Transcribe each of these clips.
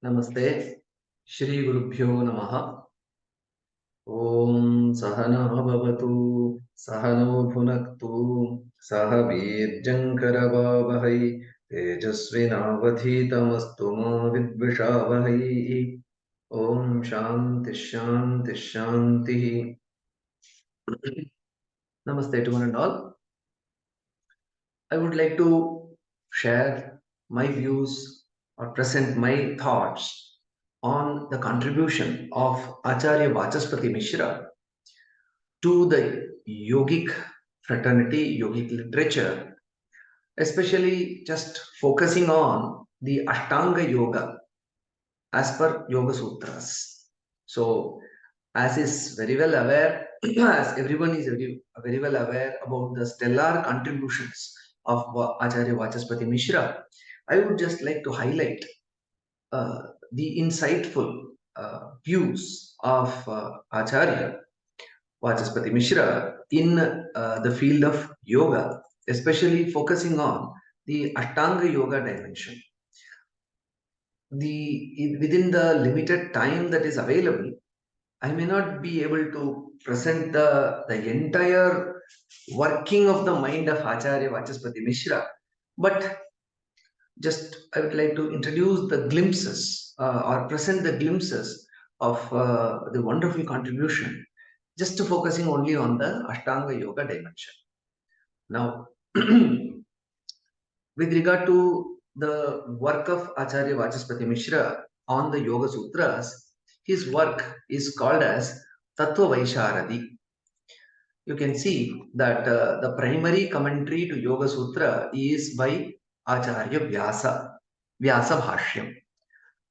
नमस्ते श्री गुरुभ्यो नमः। ओम सहना भवतु सहनो भुनक्तु सह वीर्यङ्करवावहै तेजस्विनावधीतमस्तु मा विद्विषावहै। ओम शांति शांति शांति। Namaste to one and all. I would like to share my views or present my thoughts on the contribution of Acharya Vachaspati Mishra to the yogic fraternity, yogic literature, especially just focusing on the Ashtanga Yoga as per Yoga Sutras. So, as is very well aware, as everyone is very well aware about the stellar contributions of Acharya Vachaspati Mishra, I would just like to highlight the insightful views of Acharya Vachaspati Mishra in the field of yoga, especially focusing on the Ashtanga Yoga dimension. Within the limited time that is available, I may not be able to present the entire working of the mind of Acharya Vachaspati Mishra, but just I would like to introduce the glimpses or present the glimpses of the wonderful contribution, just focusing only on the Ashtanga Yoga dimension. Now, with regard to the work of Acharya Vachaspati Mishra on the Yoga Sutras, his work is called as Tattva Vaisharadi. You can see that the primary commentary to Yoga Sutra is by Acharya Vyasa Bhashyam.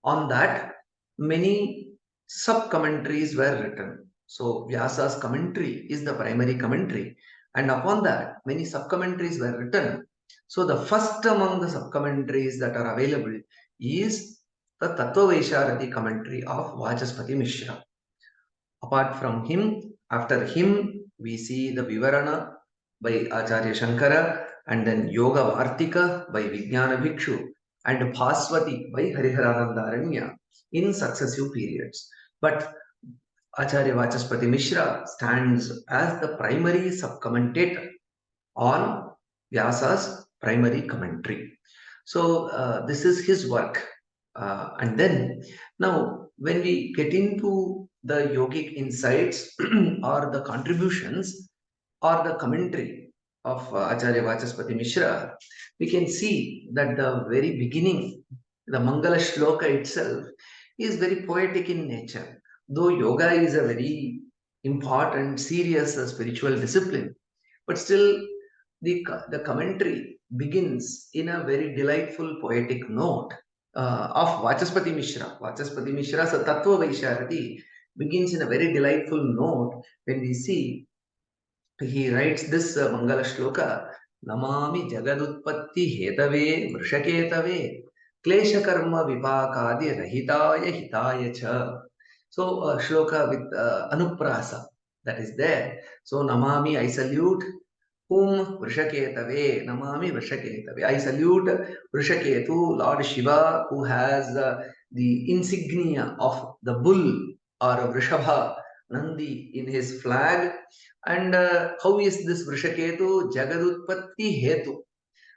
On that, many sub-commentaries were written. So Vyasa's commentary is the primary commentary, and upon that, many sub-commentaries were written. So the first among the sub-commentaries that are available is the Tattva Vaisharati commentary of Vachaspati Mishra. Apart from him, after him, we see the Vivarana by Acharya Shankara, and then Yoga Vartika by Vijnana Bhikshu, and Bhaswati by Hariharanandaranya in successive periods. But Acharya Vachaspati Mishra stands as the primary sub-commentator on Vyasa's primary commentary. So this is his work. And then now when we get into the yogic insights or the contributions or the commentary of Acharya Vachaspati Mishra, we can see that the very beginning, the Mangala Shloka itself, is very poetic in nature. Though yoga is a very important, serious spiritual discipline, but still the commentary begins in a very delightful poetic note of Vachaspati Mishra. Vachaspati Mishra's Tattva Vaisharati begins in a very delightful note when we see he writes this Mangala Shloka, Namami Jagadutpatti Hetave Vrishaketave Klesha Karma Vipakadi Rahitaya Hitaya Cha. So Shloka with Anuprasa that is there. So Namami, I salute whom Vrishaketave, Namami Vrishaketave. I salute Vrishaketu, Lord Shiva, who has the insignia of the bull or Vrishabha, Nandi in his flag. And how is this Vrishaketu? Jagadutpatti Hetu.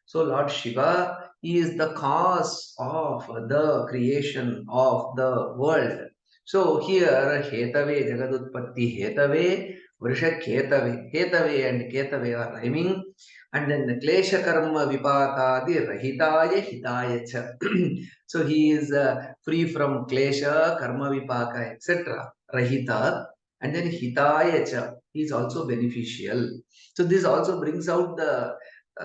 So Lord Shiva, he is the cause of the creation of the world. So here Hetave, Jagadutpatti Hetave, Vrishaketave, Hetave and Ketave are rhyming. And then the Klesha Karma Vipakadi Rahitaya Hitaya Cha. So he is free from Klesha, Karma Vipaka, etc. Rahita. And then Hitaya Cha, he is also beneficial. So this also brings out the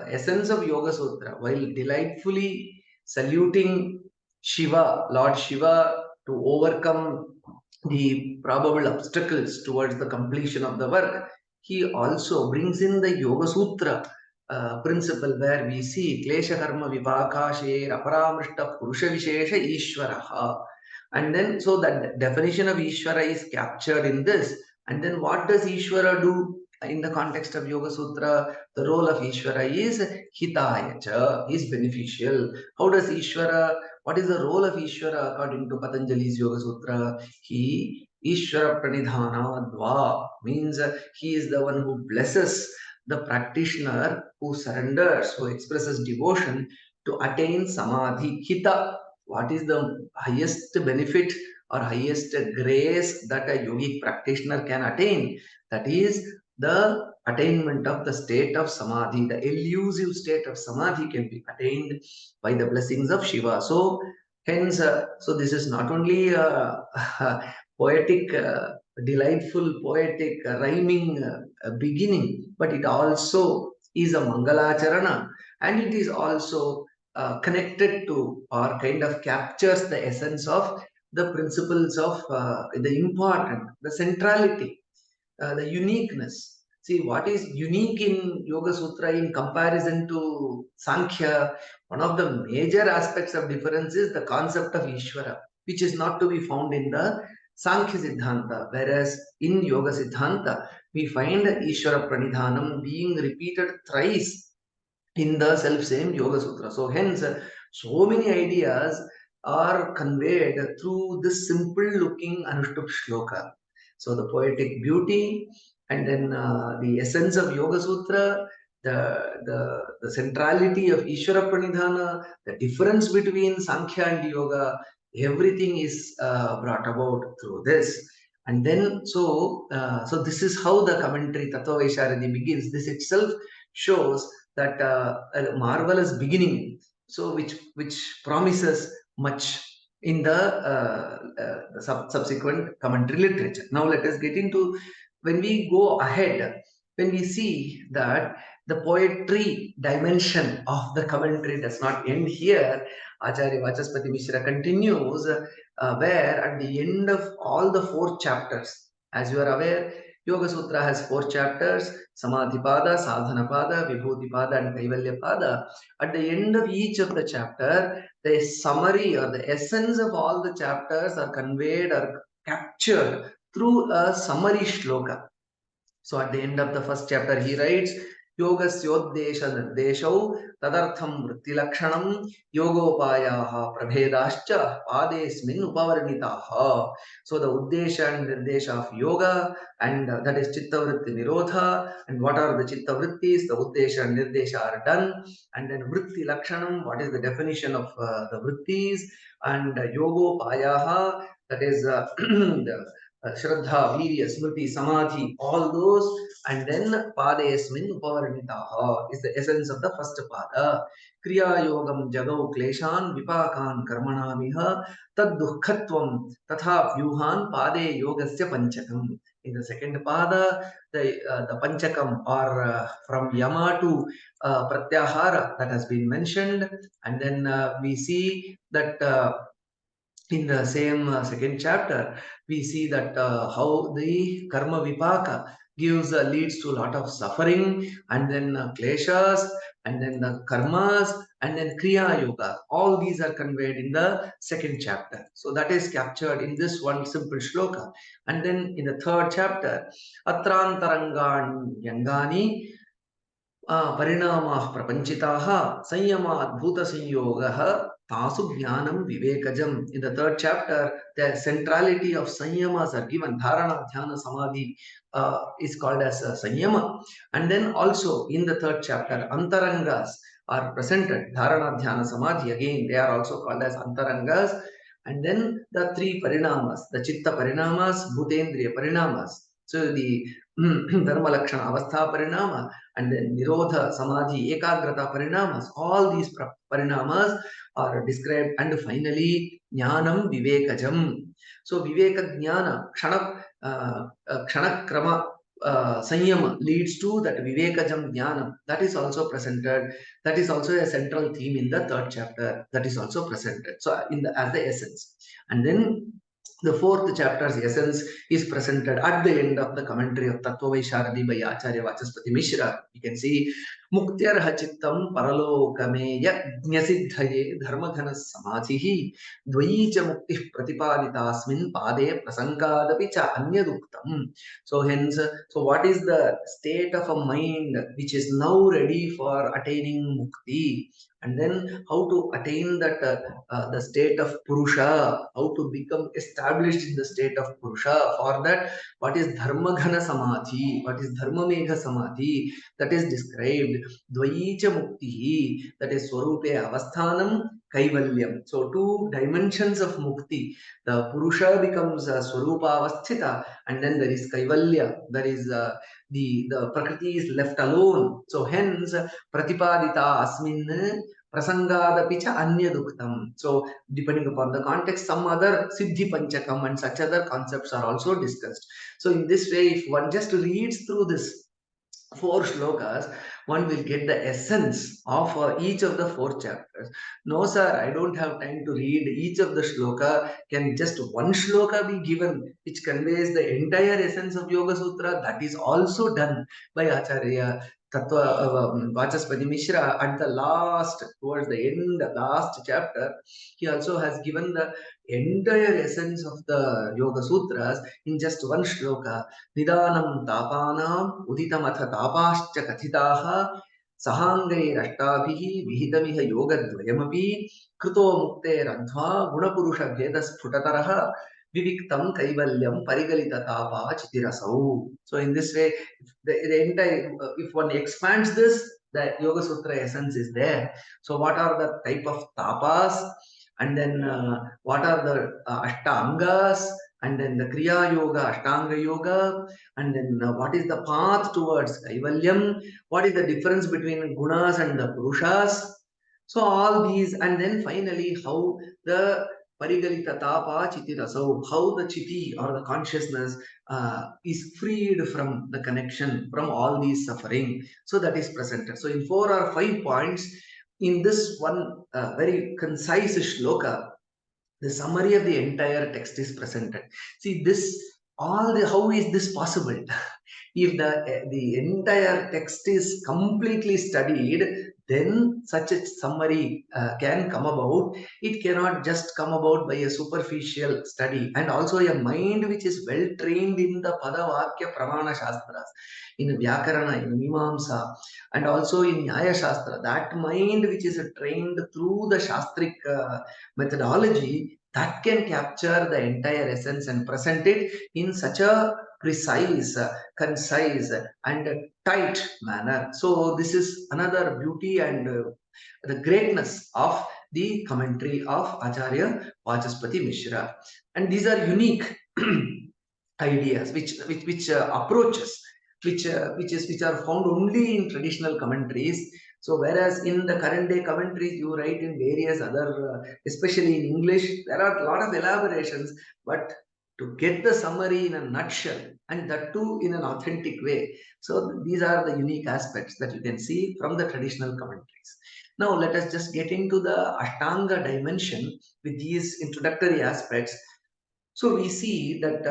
essence of Yoga Sutra, while delightfully saluting Shiva, Lord Shiva, to overcome the probable obstacles towards the completion of the work. He also brings in the Yoga Sutra principle where we see Klesha Karma Vipakashe Aparamrishta Purusha Vishesha Ishvaraha. And then, so that definition of Ishvara is captured in this. And then what does Ishvara do in the context of Yoga Sutra? The role of Ishvara is Hitaya Cha, is beneficial. How does Ishvara What is the role of Ishvara according to Patanjali's Yoga Sutra? He Ishvara Pranidhana Dva means he is the one who blesses the practitioner who surrenders, who expresses devotion to attain samadhi. Hita. What is the highest benefit or highest grace that a yogic practitioner can attain? That is the attainment of the state of samadhi. The elusive state of samadhi can be attained by the blessings of Shiva. So, hence, so this is not only a poetic, delightful, poetic, rhyming beginning, but it also is a Mangalacharana, and it is also connected to or kind of captures the essence of the principles of the important, the centrality, the uniqueness. See, what is unique in Yoga Sutra in comparison to Sankhya? One of the major aspects of difference is the concept of Ishvara, which is not to be found in the Sankhya Siddhanta, whereas in Yoga Siddhanta, we find Ishvara Pranidhanam being repeated thrice in the self-same Yoga Sutra. So hence, so many ideas are conveyed through this simple-looking Anushtup Shloka. So the poetic beauty, and then the essence of Yoga Sutra, the centrality of Ishvara Pranidhana, the difference between Sankhya and Yoga, everything is brought about through this. And then, so this is how the commentary Tattva Vaisharadi begins. This itself shows that a marvelous beginning, so which promises much in the subsequent commentary literature. Now let us get into, when we go ahead, when we see that the poetry dimension of the commentary does not end here, Acharya Vachaspati Mishra continues, where at the end of all the 4 chapters, as you are aware, Yoga Sutra has 4 chapters: Samadhipada, Sadhanapada, Vibhutipada, and Kaivalyapada. At the end of each of the chapter, the summary or the essence of all the chapters are conveyed or captured through a summary shloka. So at the end of the first chapter, he writes, Yogasyodesha nirdeshau tadartham vritti lakshanam yogopayaha prabhedascha padesmin upavarnitaha. So the uddesha and nirdesha of yoga, and that is chitta vritti nirodha. And what are the chitta vrittis? The uddesha and nirdesha are done. And then vritti lakshanam, what is the definition of the vrittis? And yogopayaha, that is the Shraddha, Virya, Smriti, Samadhi, all those, and then Padesmin Upavarnitaha is the essence of the first Pada. Kriya Yogam Jagau Kleshan Vipakan Karmanamiha Tad Dukhatvam Tatha Vyuhan Pade Yogasya Panchakam. In the second Pada, the Panchakam, or from Yama to Pratyahara, that has been mentioned, and then we see that in the same second chapter, we see that how the karma vipaka gives leads to a lot of suffering, and then kleshas, and then the karmas, and then kriya yoga. All these are conveyed in the second chapter. So that is captured in this one simple shloka. And then in the third chapter, atrantarangan yangani परिणामाः प्रपञ्चिताः संयमात् भूतसंयोगः तासु ज्ञानं विवेकजम्. In the third chapter, the centrality of sanyamas are given. Dharana, dhyana, samadhi is called as sanyama. And then also in the third chapter, antarangas are presented. Dharana, dhyana, samadhi, again they are also called as antarangas. And then the 3 parinamas, the chitta parinamas, bhutendriya parinamas. So the dharma lakshana avastha parinama, and then nirodha, samadhi, ekagrata parinamas, all these parinamas are described. And finally jnanam vivekajam. So viveka jnana krama sanyama leads to that vivekajam jnanam. That is also presented. That is also a central theme in the third chapter. That is also presented. So in the as the essence. And then the fourth chapter's essence is presented at the end of the commentary of Tattva Vaisharadi by Acharya Vachaspati Mishra. You can see Muktyarha chittam paralokameya jnasiddhaye dharmadhana samadhihi dvaicha muktih pratipaditasmin pade prasangadapi cha anyaduktam. So hence, so what is the state of a mind which is now ready for attaining mukti? And then how to attain that the state of Purusha, how to become established in the state of Purusha. For that, what is Dharmaghana Samadhi, what is Dharma Megha Samadhi, that is described. Dvaicha Mukti, that is Swarupe Avasthanam, Kaivalyam. So, two dimensions of Mukti. The Purusha becomes Swarupa Avasthita, and then there is Kaivalya, there is the Prakriti is left alone. So, hence, Pratipadita Asmin Prasangadapicha Anyaduktam. So, depending upon the context, some other Siddhi Panchakam and such other concepts are also discussed. So, in this way, if one just reads through this 4 shlokas, one will get the essence of each of the 4 chapters. No, sir, I don't have time to read each of the shloka. Can just one shloka be given which conveys the entire essence of Yoga Sutra? That is also done by Acharya. Vachaspati Mishra at the last, towards the end, the last chapter, he also has given the entire essence of the Yoga Sutras in just one shloka. Nidanam tapanam uditamata tapascha kathitaha sahangairashtabhihi vihidamiha yogadvayamapi krito mukteradhva gunapurusha bhedasphutaraha viviktam kaivalyam parigalita tapa chitirasau. So in this way, the entire, if one expands this, the Yoga Sutra essence is there. So what are the type of tapas, and then what are the ashtangas, and then the Kriya Yoga, Ashtanga Yoga, and then what is the path towards Kaivalyam, what is the difference between Gunas and the Purushas. So all these, and then finally how the Parigalita Tapa Chiti Rasau, how the Chiti or the consciousness is freed from the connection from all these suffering. So that is presented. So in 4 or 5 points, in this one very concise shloka, the summary of the entire text is presented. See this, all the, how is this possible? If the entire text is completely studied, then such a summary can come about. It cannot just come about by a superficial study, and also a mind which is well trained in the Pada Vakya Pramana Shastras, in Vyakarana, in Mimamsa, and also in Nyaya Shastra. That mind which is trained through the Shastric methodology, that can capture the entire essence and present it in such a precise, concise, and tight manner. So this is another beauty and the greatness of the commentary of Acharya Vachaspati Mishra. And these are unique ideas, which approaches, which are found only in traditional commentaries. So whereas in the current day commentaries you write in various other, especially in English, there are a lot of elaborations, but to get the summary in a nutshell, and that too in an authentic way. So these are the unique aspects that you can see from the traditional commentaries. Now let us just get into the Ashtanga dimension with these introductory aspects. So we see that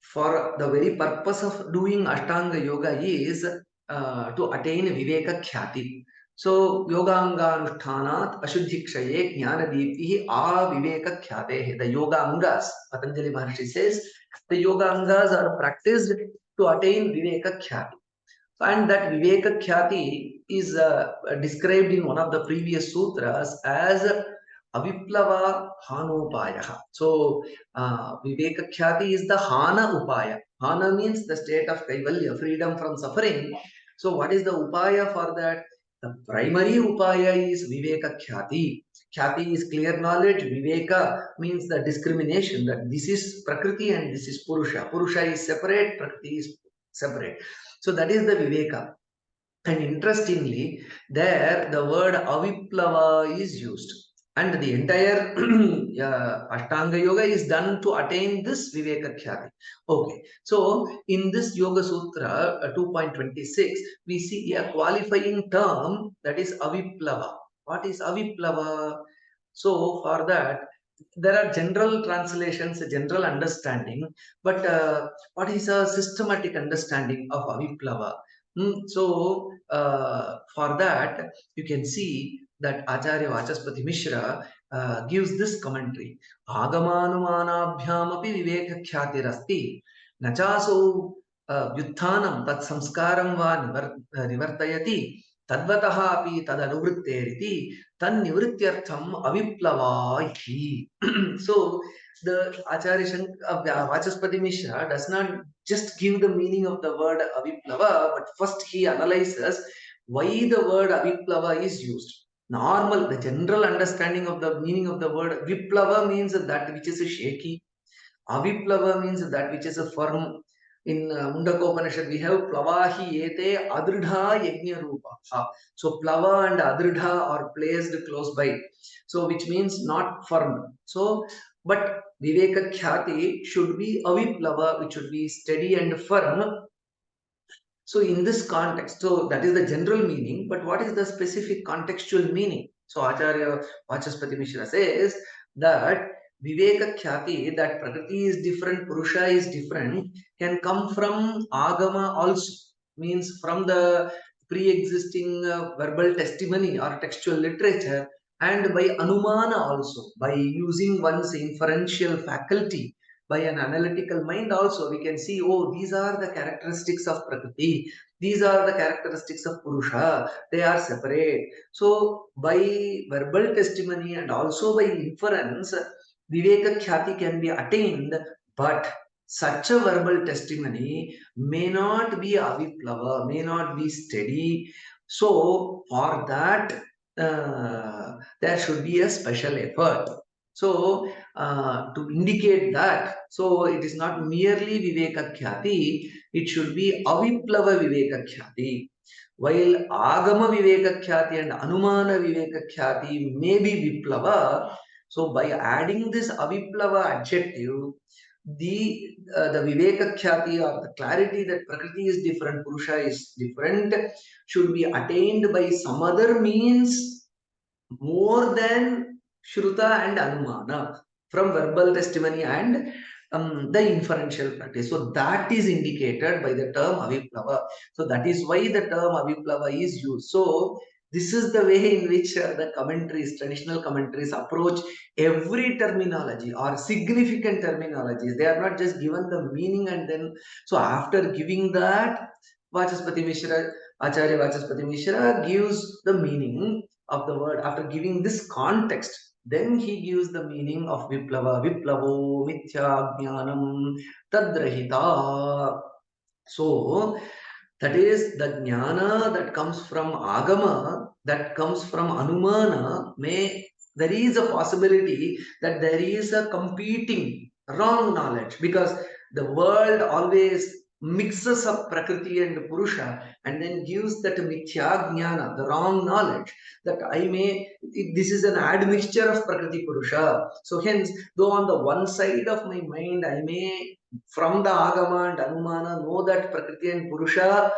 for the very purpose of doing Ashtanga Yoga is to attain Viveka Khyati. So Yoganga Anushthanat Ashuddhikshaye Jnana Deeptihi Aviveka Khyate. The Yoga Angas, Patanjali Maharshi says, the Yoga Angas are practiced to attain Viveka Khyati. And that Viveka Khyati is described in one of the previous sutras as Aviplava Hanupaya. So Viveka Khyati is the Hana Upaya. Hana means the state of Kaivalya, freedom from suffering. So what is the Upaya for that? The primary Upaya is Viveka Khyati. Khyati is clear knowledge. Viveka means the discrimination, that this is Prakriti and this is Purusha. Purusha is separate, Prakriti is separate. So that is the Viveka. And interestingly, there the word Aviplava is used. And the entire Ashtanga Yoga is done to attain this Viveka Khyati. Okay, so in this Yoga Sutra 2.26, we see a qualifying term, that is Aviplava. What is Aviplava? So for that, there are general translations, a general understanding, but what is a systematic understanding of Aviplava? So for that, you can see that Acharya Vachaspati Mishra gives this commentary. Agamanumanabhyam api viveka khyātirasti nachāso vyutthanam tat samskaram va nivartayati tadvatah api tadanuvritteriti tan nivrityartham aviplava iti. So the Acharya Vachaspati Mishra does not just give the meaning of the word aviplava, but first he analyzes why the word aviplava is used. The general understanding of the meaning of the word viplava means that which is a shaky. Aviplava means that which is a firm. In Mundaka Upanishad, we have plavahi ete adridha yajna rupa. So plava and adridha are placed close by. So which means not firm. So, but viveka khyati should be aviplava, which should be steady and firm. So in this context, so that is the general meaning, but what is the specific contextual meaning? So Acharya Vachaspati Mishra says that Viveka Khyati, that Prakriti is different, Purusha is different, can come from Agama also, means from the pre-existing verbal testimony or textual literature, and by Anumana also, by using one's inferential faculty, by an analytical mind also, we can see, oh, these are the characteristics of Prakriti, these are the characteristics of Purusha, they are separate. So by verbal testimony and also by inference, Viveka Khyati can be attained, but such a verbal testimony may not be aviplava, may not be steady. So for that, there should be a special effort. So to indicate that, so it is not merely Viveka Khyati, it should be Aviplava Viveka Khyati. While Agama Viveka Khyati and Anumana Viveka Khyati may be Viplava, so by adding this Aviplava adjective, the Viveka Khyati or the clarity that Prakriti is different, Purusha is different, should be attained by some other means more than Shruta and Anumana from verbal testimony and the inferential practice. So that is indicated by the term Aviplava. So that is why the term Aviplava is used. So this is the way in which the commentaries, traditional commentaries approach every terminology or significant terminologies. They are not just given the meaning and then, so after giving that, Vachaspati Mishra, Acharya Vachaspati Mishra gives the meaning of the word. After giving this context, then he gives the meaning of Viplava. Viplavo Mithya Jnanam Tadrahita. So that is the jnana that comes from Agama, that comes from Anumana. There is a possibility that there is a competing wrong knowledge, because the world always mixes up Prakriti and Purusha and then gives that mithya jnana, the wrong knowledge, that this is an admixture of Prakriti Purusha. So hence, though on the one side of my mind I may from the Agama and Anumana know that Prakriti and Purusha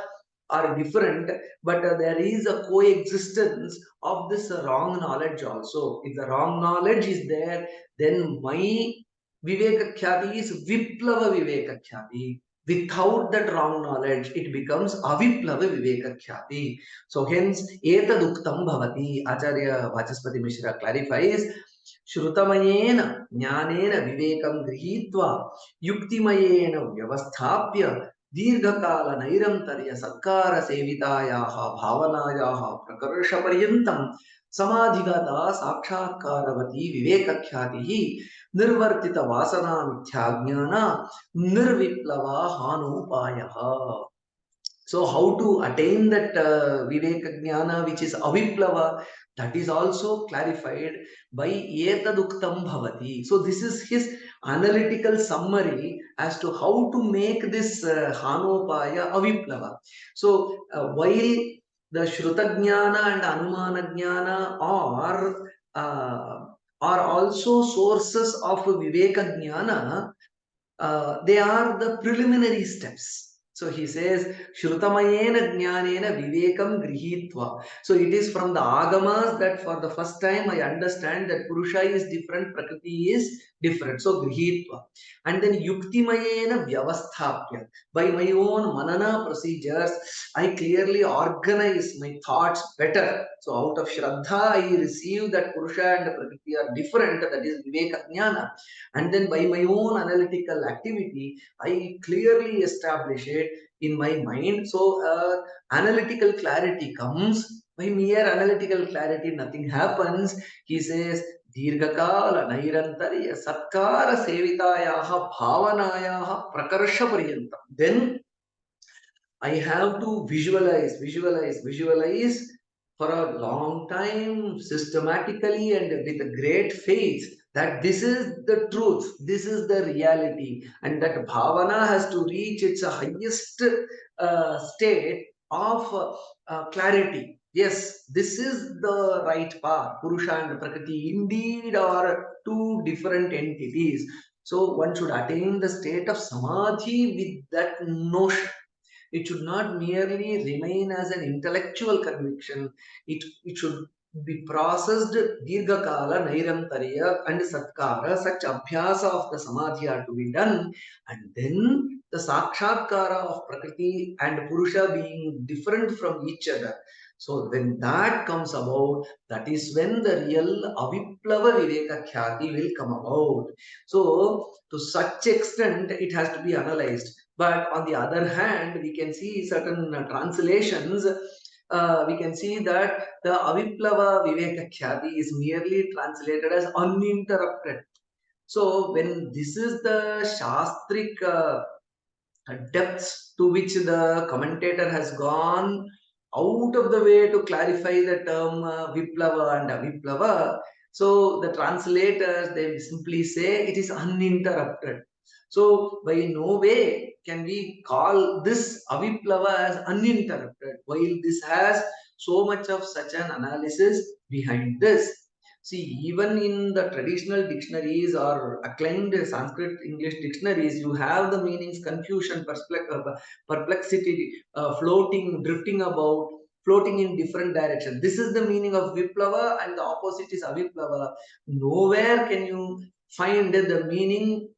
are different, but there is a coexistence of this wrong knowledge also. If the wrong knowledge is there, then my Viveka Khyati is Viplava Viveka Khyati. Without that wrong knowledge, it becomes Aviplava Viveka Khyati. So hence, Etaduktam Bhavati, Acharya Vachaspati Mishra clarifies, Shrutamayena Jnanena Vivekam Grihitva Yuktimayena Vyavasthapya Dirghakala Nairamtarya Satkara Sevitayaha Bhavanayaha Prakarushaparyantam Samadhigata Sakshakaravati Vivekakhyatihi Nirvartita Vasana Mithyajnana Nirviplava Hanupayaha. So how to attain that Viveka Jnana, which is Aviplava, that is also clarified by Etaduktam Bhavati. So this is his analytical summary as to how to make this Hanopaya Aviplava. So while the Shruta Jnana and Anumana Jnana are also sources of Viveka Jnana, they are the preliminary steps. So he says, Shrutamayena Jnanena Vivekam Grihitva. So it is from the Agamas that for the first time I understand that Purusha is different, Prakriti is different. So Grihitva. And then Yuktimayena Vyavasthapya. By my own Manana procedures, I clearly organize my thoughts better. So out of Shraddha, I receive that Purusha and Prakriti are different, that is Viveka Jnana. And then by my own analytical activity, I clearly establish it in my mind. So analytical clarity comes. By mere analytical clarity, nothing happens. He says, Dirghakala Nairantariya Satkara Sevitayaha Bhavanayaha Prakarsha Paryantam. Then I have to visualize for a long time, systematically and with a great faith that this is the truth, this is the reality, and that bhavana has to reach its highest state of clarity. Yes, this is the right path. Purusha and Prakriti indeed are two different entities. So one should attain the state of samadhi with that notion. It should not merely remain as an intellectual conviction. It should be processed dirghakala, nairantariya and satkara. Such abhyasa of the samadhi are to be done. And then the sakshatkara of Prakriti and Purusha being different from each other. So when that comes about, that is when the real aviplava viveka khyati will come about. So to such extent, it has to be analyzed. But on the other hand, we can see certain translations. We can see that the Aviplava Viveka Khyati is merely translated as uninterrupted. So when this is the Shastric depths to which the commentator has gone out of the way to clarify the term Viplava and Aviplava, so the translators, they simply say it is uninterrupted. So by no way can we call this Aviplava as uninterrupted, while this has so much of such an analysis behind this. See, even in the traditional dictionaries or acclaimed Sanskrit English dictionaries, you have the meanings confusion, perplexity, floating, drifting about, floating in different directions. This is the meaning of Viplava, and the opposite is Aviplava. Nowhere can you find the meaning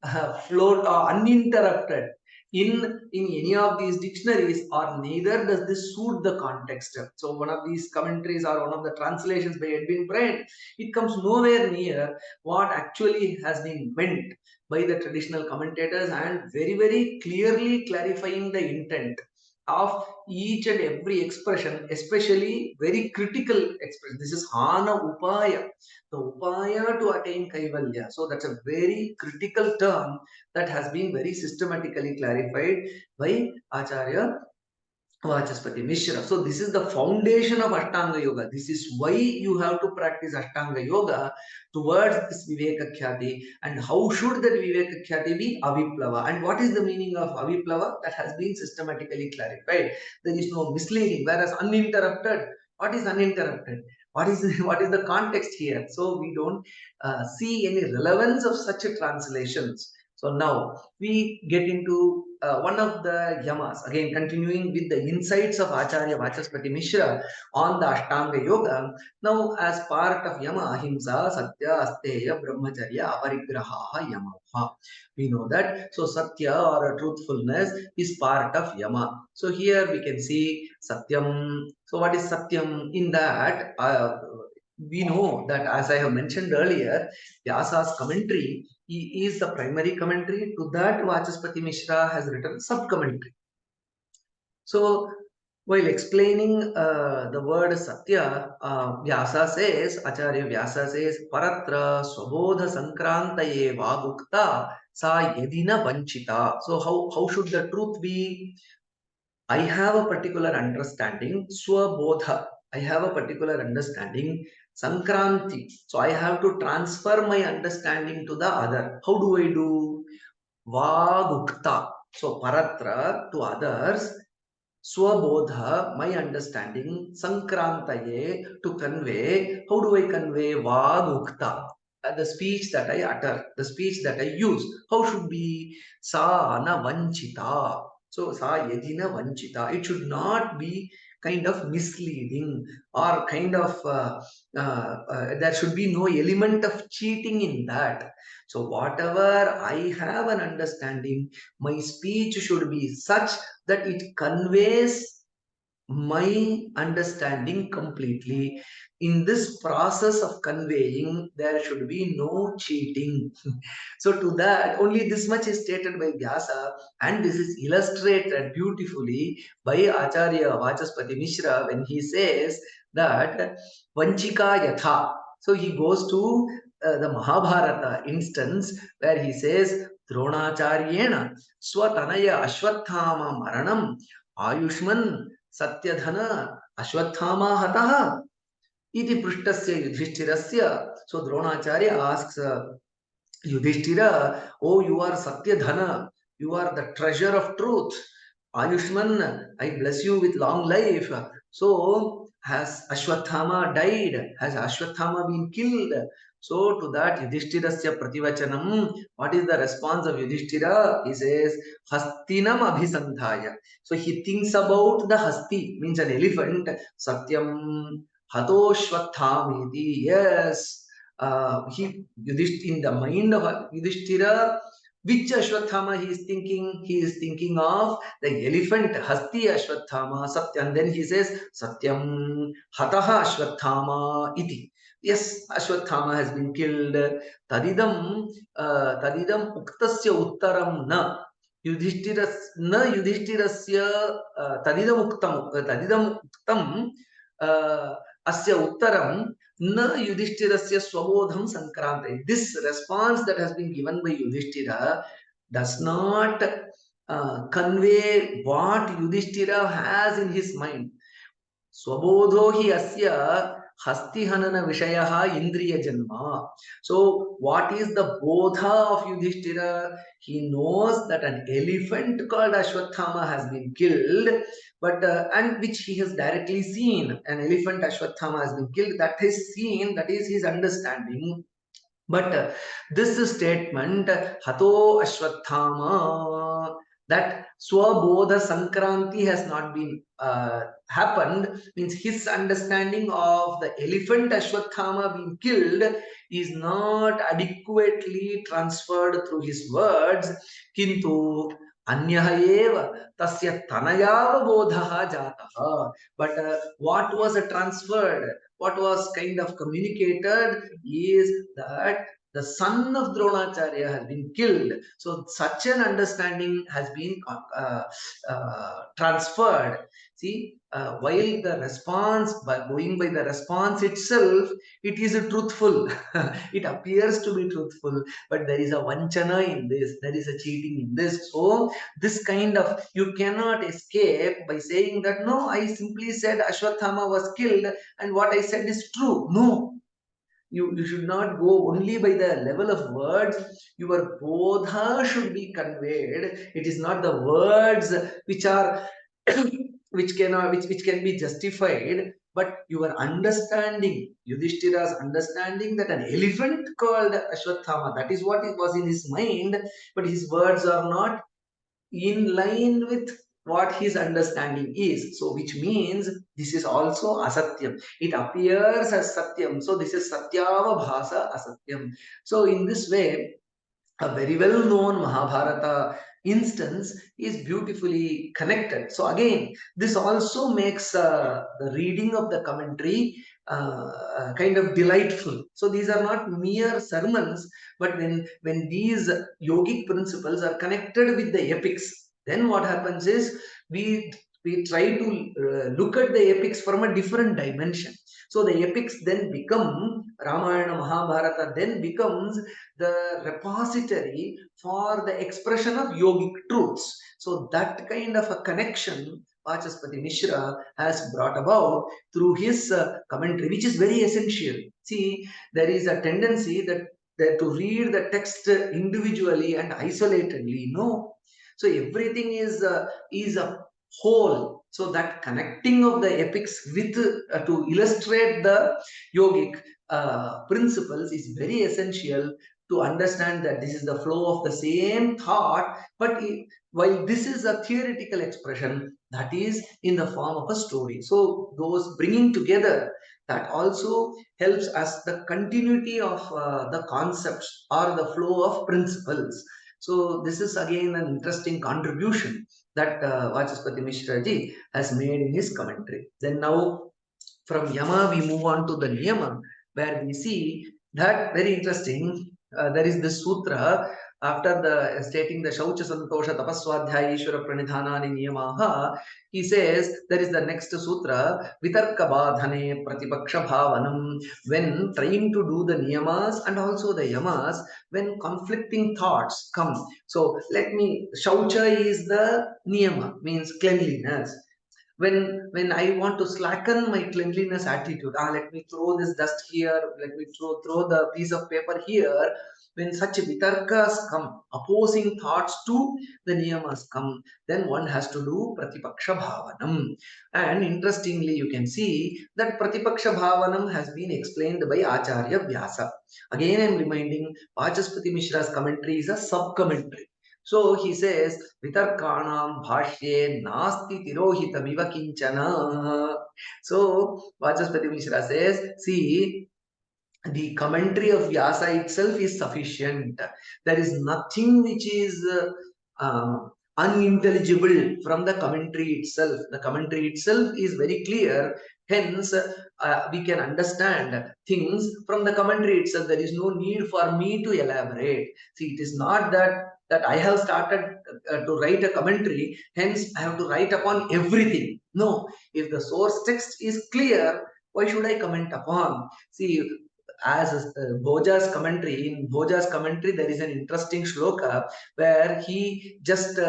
float or uninterrupted in any of these dictionaries, or neither does this suit the context. So one of these commentaries or one of the translations by Edwin Brent, it comes nowhere near what actually has been meant by the traditional commentators, and very very clearly clarifying the intent of each and every expression, especially very critical expression. This is Hana Upaya, the Upaya to attain Kaivalya. So that's a very critical term that has been very systematically clarified by Acharya Vachaspati Mishra. So this is the foundation of Ashtanga Yoga. This is why you have to practice Ashtanga Yoga towards this Viveka Khyati. And how should that Viveka Khyati be? Aviplava. And what is the meaning of Aviplava? That has been systematically clarified. There is no misleading. Whereas uninterrupted, what is uninterrupted? What is what is the context here? So we don't see any relevance of such a translations. So now we get into one of the yamas, again continuing with the insights of Acharya Vachaspati Mishra on the Ashtanga Yoga. Now, as part of yama, ahimsa, satya, asteya, brahmacharya, aparigraha, yamaha. We know that. So, satya or truthfulness is part of yama. So, here we can see satyam. So, what is satyam? In that, we know that, as I have mentioned earlier, Vyasa's commentary is the primary commentary. To that, Vachaspati Mishra has written sub-commentary. So, while explaining the word Satya, Vyasa says, Acharya Vyasa says, Paratra Swabodha Sankrantaye Vagukta Sa Yedina Vanchita. So, how should the truth be? I have a particular understanding, Swabodha. I have a particular understanding, Sankranti. So I have to transfer my understanding to the other. How do I do? Vagukta. So Paratra to others, Swabodha, my understanding, Sankrantaye to convey. How do I convey? Vagukta. The speech that I utter, the speech that I use. How should be? Sa na vanchita. So sa yadina vanchita. It should not be kind of misleading or kind of there should be no element of cheating in that. So whatever I have an understanding, my speech should be such that it conveys my understanding completely. In this process of conveying, there should be no cheating. So to that, only this much is stated by Vyasa, and this is illustrated beautifully by Acharya Vachaspati Mishra when he says that Vanchika Yatha. So he goes to the Mahabharata instance where he says Dronacharyena Swatanaya Ashwathama Maranam Ayushman Satyadhana Ashwathama Hataha iti Prishtasya Yudhishthirasya. So Dronacharya asks Yudhishthira, oh, you are Satyadhana, you are the treasure of truth. Ayushman, I bless you with long life. So, has Ashwathama died? Has Ashwathama been killed? So, to that Yudhishthirasya Prativachanam, what is the response of Yudhishthira? He says, Hastinam Abhisandhaya. So, he thinks about the Hasti, means an elephant. Satyam Hatoshwathamiti. Yes, he in the mind of Yudhishthira, which Ashwathama he is thinking? He is thinking of the elephant Hasti Ashwathama Satyam. And then he says Satyam Hataha Ashwathama iti. Yes, Ashwathama has been killed. Tadidam uktasya uttaram na. Yudhishthirasya tadidam uktam asya uttaram na Yudhishthirasya swabodham sankrante. This response that has been given by Yudhishthira does not convey what Yudhishthira has in his mind. Swabodho hi asya Hastihanana Vishayaha Indriya Janma. So, what is the bodha of Yudhishthira? He knows that an elephant called Ashwathama has been killed, but and which he has directly seen. An elephant Ashwathama has been killed. That is seen. That is his understanding. But this statement, Hato Ashwathama, that Swabodha Sankranti has not been happened, means his understanding of the elephant Ashwathama being killed is not adequately transferred through his words. Kintu Anyaha eva tasya tanayava bodhaha jataha. But what was transferred, what was kind of communicated is that the son of Dronacharya has been killed. So such an understanding has been transferred. See, while the response, by going by the response itself, it is truthful. It appears to be truthful, but there is a vanchana in this, there is a cheating in this. So this kind of, you cannot escape by saying that, no, I simply said Ashwathama was killed and what I said is true. No, you should not go only by the level of words. Your bodha should be conveyed. It is not the words which are which can be justified, but your understanding, Yudhishthira's understanding that an elephant called Ashwathama, that is what it was in his mind, but his words are not in line with what his understanding is. So, which means this is also asatyam. It appears as satyam. So, this is satyava bhasa asatyam. So, in this way, a very well known Mahabharata instance is beautifully connected. So, again, this also makes the reading of the commentary kind of delightful. So, these are not mere sermons, but when these yogic principles are connected with the epics, then what happens is we try to look at the epics from a different dimension. So the epics then become Ramayana, Mahabharata, then becomes the repository for the expression of yogic truths. So that kind of a connection Vachaspati Mishra has brought about through his commentary, which is very essential. See, there is a tendency that to read the text individually and isolatedly. No, so everything is a whole. So that connecting of the epics with to illustrate the yogic principles is very essential to understand that this is the flow of the same thought, but while this is a theoretical expression, that is in the form of a story. So those bringing together, that also helps us the continuity of the concepts or the flow of principles. So this is again an interesting contribution that Vachaspati Mishra ji has made in his commentary. Then now from Yama we move on to the Niyama, where we see that very interesting. There is this sutra after the stating the Shaucha Santosha Tapaswadhyaya Ishvara Pranidhanani Niyamaha. He says there is the next sutra Vitarka Badhane Pratipaksha Bhavanam, when trying to do the niyamas and also the yamas, when conflicting thoughts come. So let me, Shaucha is the niyama, means cleanliness. When I want to slacken my cleanliness attitude, let me throw this dust here, let me throw the piece of paper here. When such vitarkas come, opposing thoughts to the niyamas come, then one has to do pratipaksha bhavanam. And interestingly, you can see that pratipaksha bhavanam has been explained by Acharya Vyasa. Again, I am reminding Vachaspati Mishra's commentary is a sub-commentary. So he says, Vitarkanam bhashye nasti tirohitamiva kinchana. So Vachaspati Mishra says, see, the commentary of Vyasa itself is sufficient. There is nothing which is unintelligible from the commentary itself. The commentary itself is very clear. Hence, we can understand things from the commentary itself. There is no need for me to elaborate. See, it is not that I have started to write a commentary, hence I have to write upon everything. No, if the source text is clear, why should I comment upon? See, as Bhoja's commentary, in Bhoja's commentary, there is an interesting shloka where he just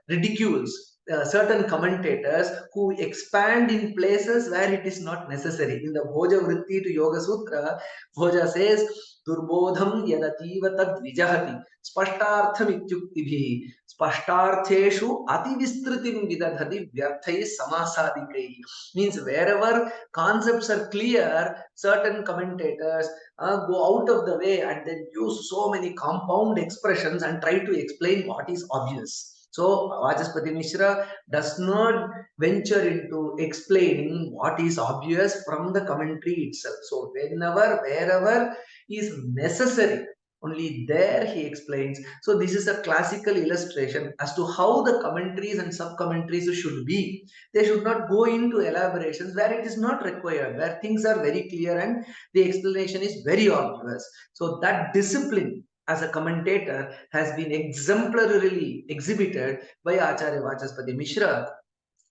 ridicules certain commentators who expand in places where it is not necessary. In the Bhoja Vritti to Yoga Sutra, Bhoja says, Durbodham yadativa tad vijahati spashtartham ityuktibhi spashtartheshu ativistritim vidadhati vyarthai samasadikai. Means wherever concepts are clear, certain commentators go out of the way and then use so many compound expressions and try to explain what is obvious. So Vachaspati Mishra does not venture into explaining what is obvious from the commentary itself. So wherever is necessary, only there he explains. So this is a classical illustration as to how the commentaries and sub-commentaries should be. They should not go into elaborations where it is not required, where things are very clear and the explanation is very obvious. So that discipline as a commentator has been exemplarily exhibited by Acharya Vachaspati Mishra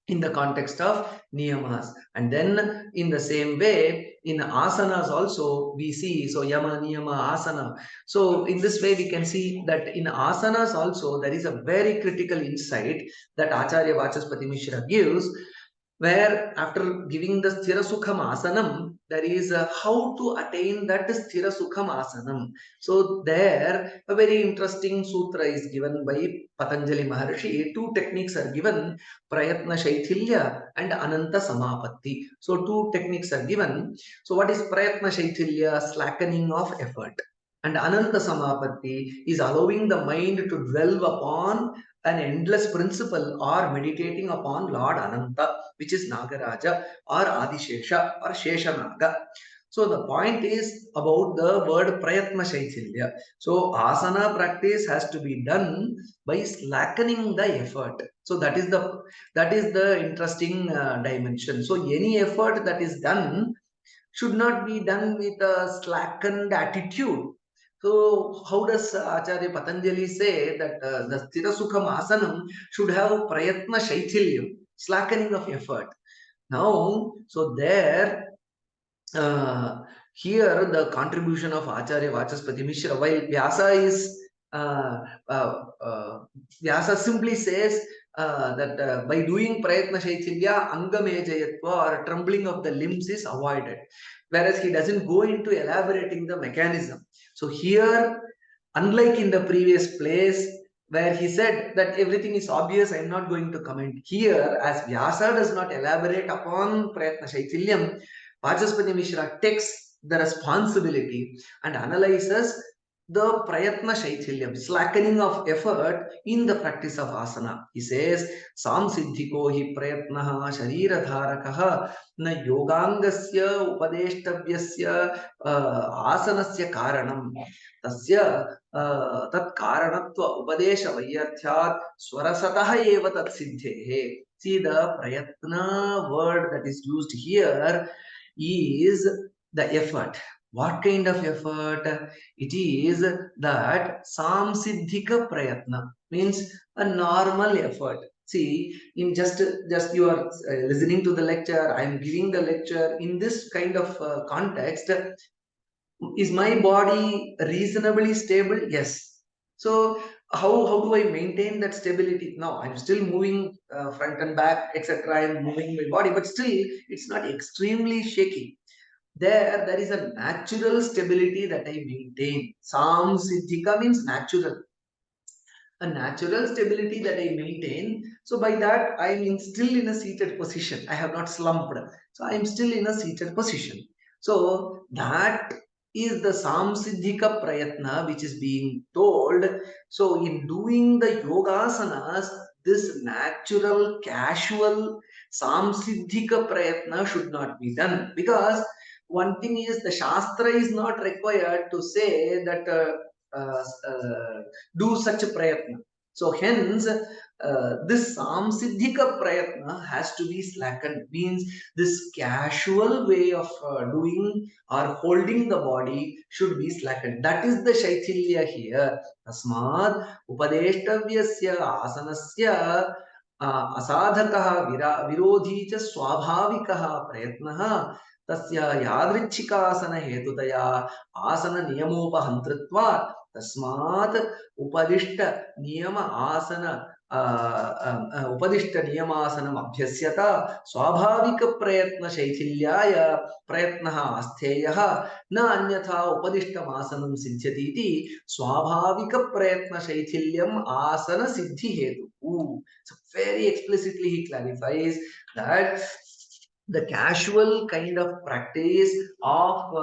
in the context of niyamas. And then in the same way, in asanas also we see, so yama, niyama, asana. So in this way we can see that in asanas also there is a very critical insight that Acharya Vachaspati Mishra gives, where after giving the sthira sukham asanam, there is how to attain that sthira sukham asanam. So there a very interesting sutra is given by Patanjali Maharshi. Two techniques are given, prayatna shaithilya and ananta samapatti. So two techniques are given. So what is prayatna shaithilya? Slackening of effort. And ananta samapatti is allowing the mind to dwell upon an endless principle or meditating upon Lord Ananta, which is Nagaraja or Adishesha or Sheshanaga. So the point is about the word Prayatna Shaithilya. So asana practice has to be done by slackening the effort. So that is the interesting dimension. So any effort that is done should not be done with a slackened attitude. So how does Acharya Patanjali say that the Sthira Sukham Asanam should have Prayatna Shaithilyam, slackening of effort? Now, so there, here the contribution of Acharya Vachaspati Mishra, while Vyasa is, Vyasa simply says that by doing Prayatna Shaithilya, Angamejayatva or trembling of the limbs is avoided. Whereas he doesn't go into elaborating the mechanism. So here, unlike in the previous place where he said that everything is obvious, I am not going to comment. Here, as Vyasa does not elaborate upon Prayatna Shaithilyam, Vachaspati Mishra takes the responsibility and analyzes the prayatna shaithilyam, slackening of effort in the practice of asana. He says, samsiddhiko hi prayatnaha sharira dharakaha na yogangasya upadeshtavyasya asanasya karanam tasya tat karanatva upadesha vayyarthyat swarasatah eva tat siddhehe. See, the prayatna word that is used here is the effort. What kind of effort? It is that samsiddhika prayatna, means a normal effort. See, in just you are listening to the lecture, I am giving the lecture in this kind of context. Is my body reasonably stable? Yes. So how do I maintain that stability? Now I'm still moving front and back, etc. I'm moving my body, but still it's not extremely shaky. There is a natural stability that I maintain. Samsiddhika means natural. A natural stability that I maintain. So by that, I am still in a seated position. I have not slumped. So I am still in a seated position. So that is the Samsiddhika Prayatna which is being told. So in doing the Yogasanas, this natural, casual Samsiddhika Prayatna should not be done. Because one thing is, the Shastra is not required to say that do such a prayatna. So hence, this samsiddhika prayatna has to be slackened. Means this casual way of doing or holding the body should be slackened. That is the shaithilya here. Tasmad upadeshtavyasya asanasya asadhakah virodhi cha swabhavikah prayatnah tasya yadrichikasana hetutaya asana niyamopahantritvat तस्मात् उपदिष्ट नियम आसन उपदिष्ट नियमासनम अभ्यस्यत स्वाभाविक प्रयत्न शैथिल्याय प्रयत्नः आस्थेयः न अन्यथा उपदिष्टमासनं सिद्ध्यति इति स्वाभाविक प्रयत्न शैथिल्यम आसन सिद्धि हेतु. So very explicitly he clarifies that the casual kind of practice of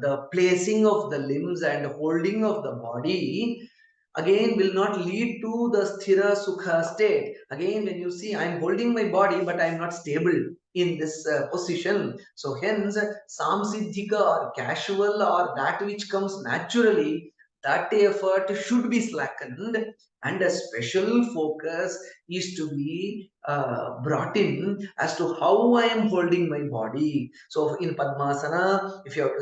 the placing of the limbs and holding of the body again will not lead to the sthira sukha state. Again, when you see, I am holding my body, but I am not stable in this position. So hence, samsiddhika or casual or that which comes naturally, that effort should be slackened, and a special focus is to be brought in as to how I am holding my body. So in Padmasana, if you have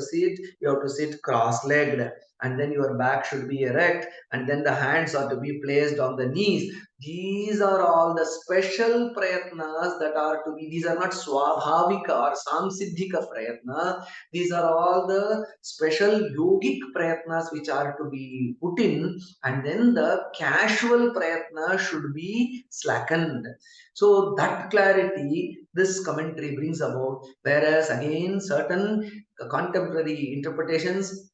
to sit cross-legged, and then your back should be erect, and then the hands are to be placed on the knees. These are all the special prayatnas that are to be, these are not swabhavika or samsiddhika prayatna. These are all the special yogic prayatnas which are to be put in, and then the casual prayatna should be slackened. So that clarity this commentary brings about, whereas again certain contemporary interpretations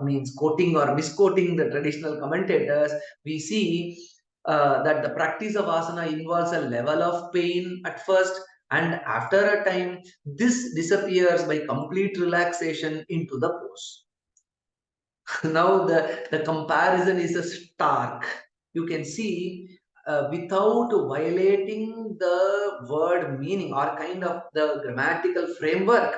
means quoting or misquoting the traditional commentators, we see that the practice of asana involves a level of pain at first, and after a time this disappears by complete relaxation into the pose. Now the comparison is stark. You can see without violating the word meaning or kind of the grammatical framework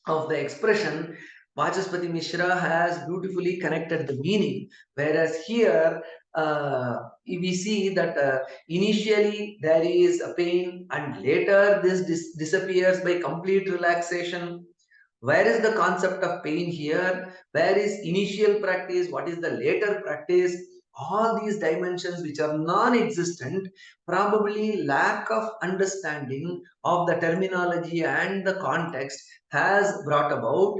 of the expression, Vachaspati Mishra has beautifully connected the meaning. Whereas here, we see that initially there is a pain and later this disappears by complete relaxation. Where is the concept of pain here? Where is initial practice? What is the later practice? All these dimensions which are non-existent, probably lack of understanding of the terminology and the context has brought about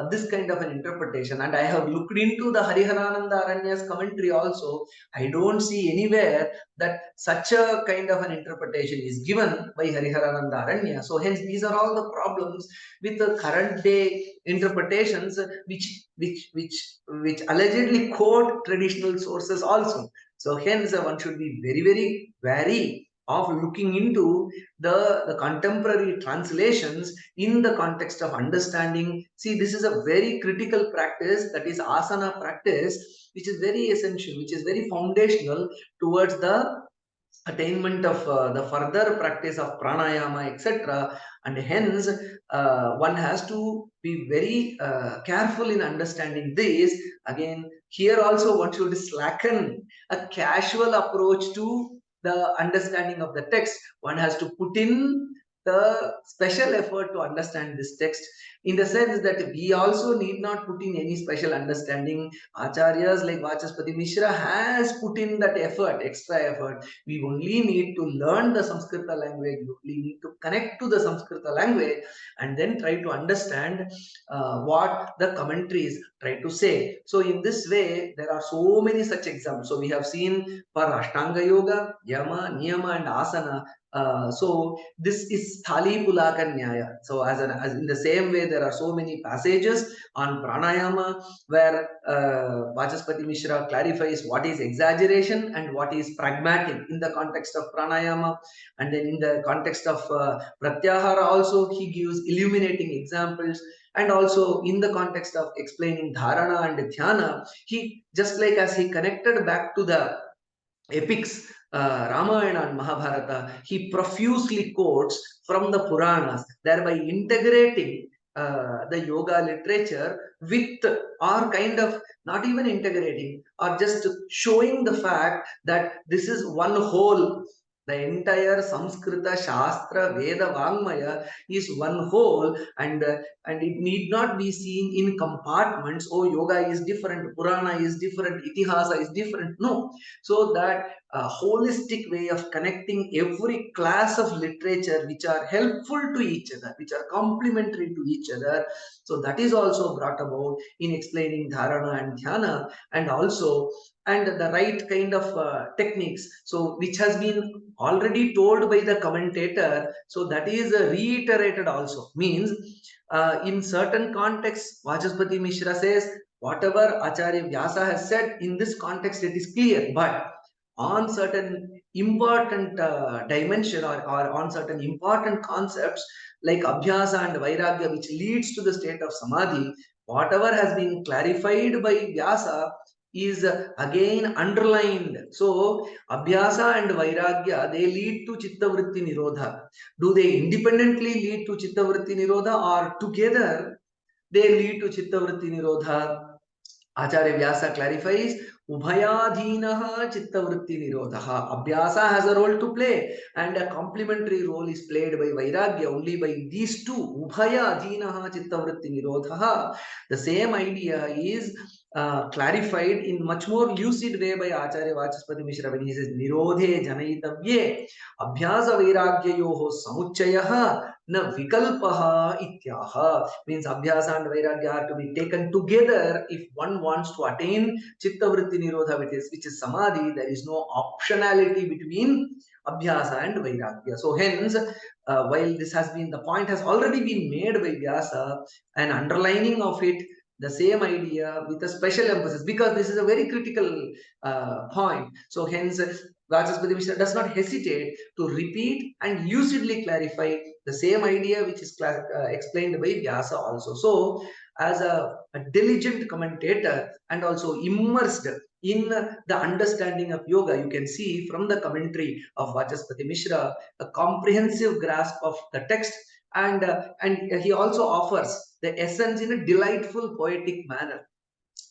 this kind of an interpretation. And I have looked into the Hariharananda Aranya's commentary also. I don't see anywhere that such a kind of an interpretation is given by Hariharananda Aranya. So hence these are all the problems with the current day interpretations which allegedly quote traditional sources also. So hence one should be very, very wary of looking into the contemporary translations in the context of understanding. See, this is a very critical practice, that is asana practice, which is very essential, which is very foundational towards the attainment of the further practice of pranayama, etc. And hence one has to be very careful in understanding this. Again, here also one should slacken a casual approach to the understanding of the text. One has to put in the special effort to understand this text, in the sense that we also need not put in any special understanding. Acharyas like Vachaspati, Mishra has put in that effort, extra effort. We only need to learn the Samskrita language, we need to connect to the Samskrita language, and then try to understand what the commentaries try to say. So in this way, there are so many such examples. So we have seen for Ashtanga Yoga, Yama, Niyama and Asana. So this is Thali Pulaka Nyaya. So as in the same way, there are so many passages on pranayama where Vachaspati Mishra clarifies what is exaggeration and what is pragmatic in the context of pranayama. And then in the context of pratyahara also, he gives illuminating examples. And also in the context of explaining dharana and dhyana, he, just like as he connected back to the epics, Ramayana and Mahabharata, he profusely quotes from the Puranas, thereby integrating the yoga literature with, or kind of not even integrating, or just showing the fact that this is one whole. The entire Samskrita Shastra Veda Vangmaya is one whole, and it need not be seen in compartments. Oh, yoga is different, Purana is different, Itihasa is different. No, so that a holistic way of connecting every class of literature which are helpful to each other, which are complementary to each other. So that is also brought about in explaining dharana and dhyana, and also and the right kind of techniques, so which has been already told by the commentator, so that is reiterated also. Means in certain contexts, Vachaspati Mishra says whatever Acharya Vyasa has said in this context, it is clear, but on certain important dimension, or on certain important concepts like abhyasa and vairagya, which leads to the state of samadhi, whatever has been clarified by Vyasa is again underlined. So abhyasa and vairagya, they lead to chitta vritti nirodha. Do they independently lead to chitta vritti nirodha, or together they lead to chitta vritti nirodha? Acharya Vyasa clarifies, Ubhayadhinaha Chittavritti Nirodhaha. Abhyasa has a role to play, and a complementary role is played by Vairagya, only by these two. Ubhayadhinaha Chittavritti Nirodhaha. The same idea is clarified in much more lucid way by Acharya Vachaspati Mishra when he says, Nirodhe Janayitavye Abhyasa Vairagyayoho Samuchayaha na vikalpaha ityaha. Means abhyasa and vairagya are to be taken together if one wants to attain chitta vritti nirodha, which is samadhi. There is no optionality between abhyasa and vairagya. So hence, while this has been, the point has already been made by Vyasa, an underlining of it, the same idea with a special emphasis, because this is a very critical point. So hence, Vachaspati Mishra does not hesitate to repeat and lucidly clarify the same idea which is explained by Vyasa also. So as a diligent commentator and also immersed in the understanding of yoga, you can see from the commentary of Vachaspati Mishra a comprehensive grasp of the text, and he also offers the essence in a delightful poetic manner.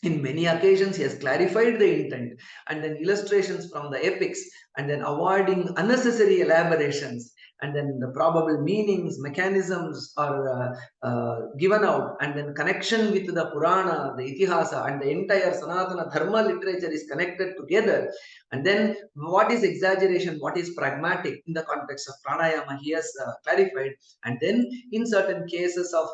In many occasions, he has clarified the intent, and then illustrations from the epics, and then avoiding unnecessary elaborations, and then the probable meanings, mechanisms are given out, and then connection with the Purana, the Itihasa, and the entire Sanatana Dharma literature is connected together. And then what is exaggeration, what is pragmatic in the context of pranayama, he has clarified. And then in certain cases of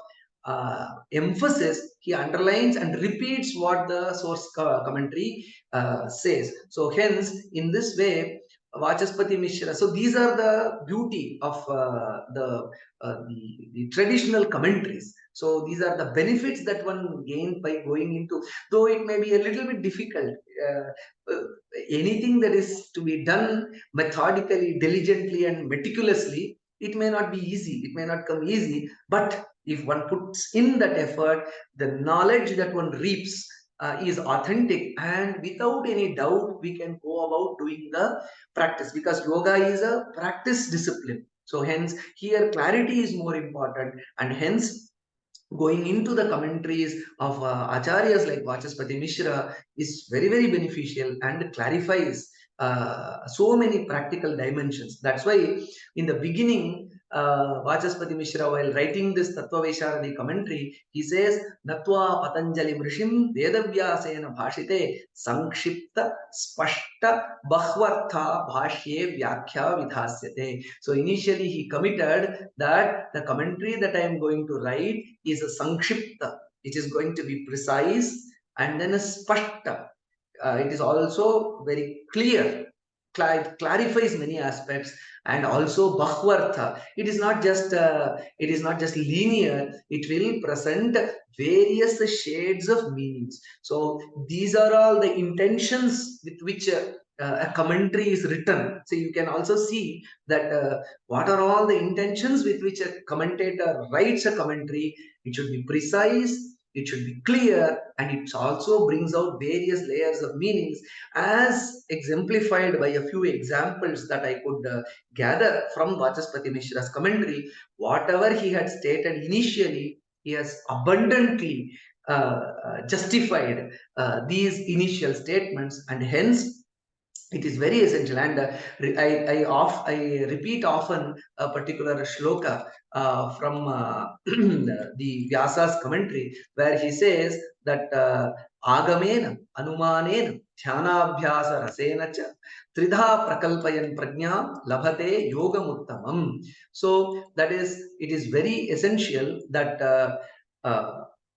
emphasis, he underlines and repeats what the source commentary says. So hence, in this way, Vachaspati Mishra. So these are the beauty of the traditional commentaries. So these are the benefits that one gained by going into, though it may be a little bit difficult. Anything that is to be done methodically, diligently, and meticulously, it may not be easy. It may not come easy. But if one puts in that effort, the knowledge that one reaps is authentic, and without any doubt, we can go about doing the practice, because yoga is a practice discipline. So hence here clarity is more important, and hence going into the commentaries of acharyas like Vachaspati Mishra is very, very beneficial and clarifies so many practical dimensions. That's why in the beginning, Vachaspati Mishra, while writing this Tattva Vaisharadi commentary, he says, Natva Patanjali Mrishim Vedavyasena Bhashite Sankshipta Spashta Bahvartha Bhashye Vyakhya Vidhasyate. So initially he committed that the commentary that I am going to write is a Sankshipta, which is going to be precise, and then a Spashta. It is also very clear, clarifies many aspects, and also Bhakvartha. It is not just linear. It will present various shades of meanings. So these are all the intentions with which a commentary is written. So you can also see that what are all the intentions with which a commentator writes a commentary. It should be precise, it should be clear, and it also brings out various layers of meanings, as exemplified by a few examples that I could gather from Vachaspati Mishra's commentary. Whatever he had stated initially, he has abundantly justified these initial statements, and hence it is very essential. And I repeat often a particular shloka from the Vyasa's commentary, where he says that agamena anumanena dhyanabhyasa rasena cha tridha prakalpayan prajna labhate yogamuttamam. So that is, it is very essential that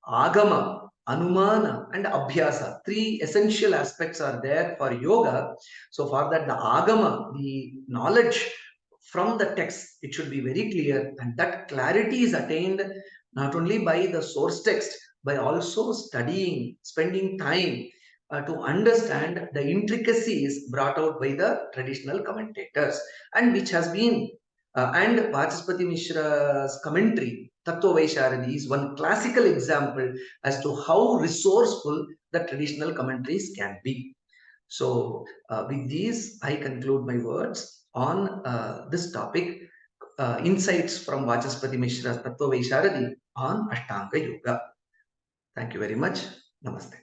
agama, Anumana, and Abhyasa. Three essential aspects are there for yoga. So for that, the Agama, the knowledge from the text, it should be very clear, and that clarity is attained not only by the source text, by also studying, spending time to understand the intricacies brought out by the traditional commentators, and which has been and Vachaspati Mishra's commentary, Tattva Vaisharadi, is one classical example as to how resourceful the traditional commentaries can be. So, with these, I conclude my words on this topic, insights from Vachaspati Mishra's Tattva Vaisharadi on Ashtanga Yoga. Thank you very much. Namaste.